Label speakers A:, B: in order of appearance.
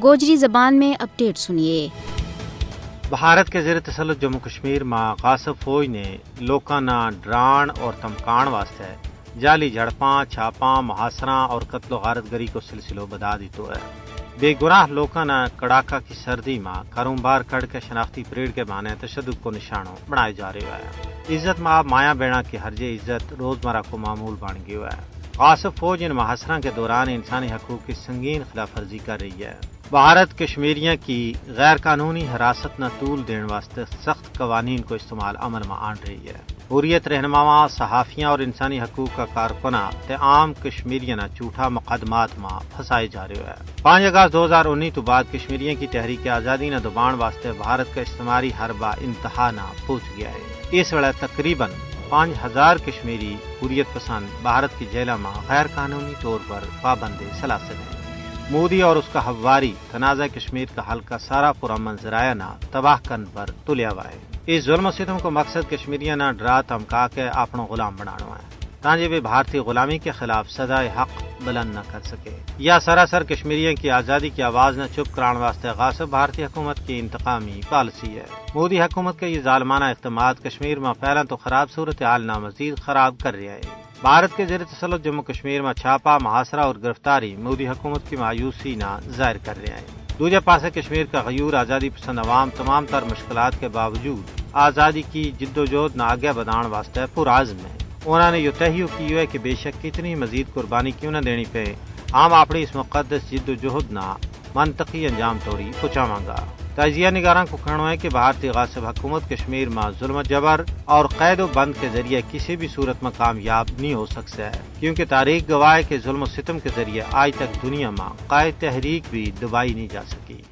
A: گوجری زبان میں اپڈیٹ سنیے۔
B: بھارت کے زیر تسلط جموں کشمیر میں غاصب فوج نے لوکاں نہ ڈران اور دھمکان واسطے جعلی جھڑپاں، چھاپاں، محاصرہ اور قتل و غارت گری کو سلسلوں بدا دیتو ہے۔ بے گناہ لوکاں نہ کڑاکا کی سردی میں گھروں باہر کڑ کے شناختی پریڈ کے بہانے تشدد کو نشانوں بنائے جا رہے ہیں۔ عزت مآب مایا بیڑا کی ہرجے عزت روزمرہ کو معمول بن گیا ہے۔ غاصب فوج ان محاصرہ کے دوران انسانی حقوق کی سنگین خلاف ورزی کر رہی ہے۔ بھارت کشمیریوں کی غیر قانونی حراست نہ طول دین واسطے سخت قوانین کو استعمال عمل میں آن رہی ہے۔ حریت رہنماواں، صحافیاں اور انسانی حقوق کا کارکناں تے عام کشمیریاں جھوٹا مقدمات میں پھنسائے جا رہے ہیں۔ 5 اگست 2019 تو بعد کشمیریوں کی تحریک آزادی نہ دبان واسطے بھارت کا استعماری حربہ انتہا نہ پہنچ گیا ہے۔ اس وقت تقریباً 5000 کشمیری حریت پسند بھارت کی جیلوں میں غیر قانونی طور پر پابند سلاسل ہیں۔ مودی اور اس کا ہواری تنازع کشمیر کا حل کا سارا پرامن ذرائع نہ تباہ کرن پر تلیا ہوا ہے۔ اس ظلم و ستم کو مقصد کشمیریاں نہ ڈرا دھمکا کے اپنا غلام بنانا ہے تاکہ وہ بھارتی غلامی کے خلاف صدائے حق بلند نہ کر سکے۔ یا سراسر کشمیریوں کی آزادی کی آواز نہ چپ کران واسطے غاصب بھارتی حکومت کی انتقامی پالیسی ہے۔ مودی حکومت کا یہ ظالمانہ اقدامات کشمیر میں پہلا تو خراب صورتحال نہ مزید خراب کر رہا ہے۔ بھارت کے زیر تسلط جموں کشمیر میں چھاپا، محاصرہ اور گرفتاری مودی حکومت کی مایوسی نہ ظاہر کر رہا ہے۔ دوسرے پاسے کشمیر کا غیور آزادی پسند عوام تمام تر مشکلات کے باوجود آزادی کی جدوجہد نہ آگے بڑھانے واسطے پرعزم ہے۔ انہوں نے یہ تہیہ کی ہے کہ بے شک کتنی مزید قربانی کیوں نہ دینی پے، ہم اپنی اس مقدس جدوجہد نہ منطقی انجام توڑی پہنچاواں گا۔ تجزیہ نگاراں کو کہنا ہے کہ بھارتی غاصب حکومت کشمیر میں ظلم و جبر اور قید و بند کے ذریعے کسی بھی صورت میں کامیاب نہیں ہو سکتا ہے، کیونکہ تاریخ گواہ ہے کہ ظلم و ستم کے ذریعے آج تک دنیا میں قائد تحریک بھی دبائی نہیں جا سکی۔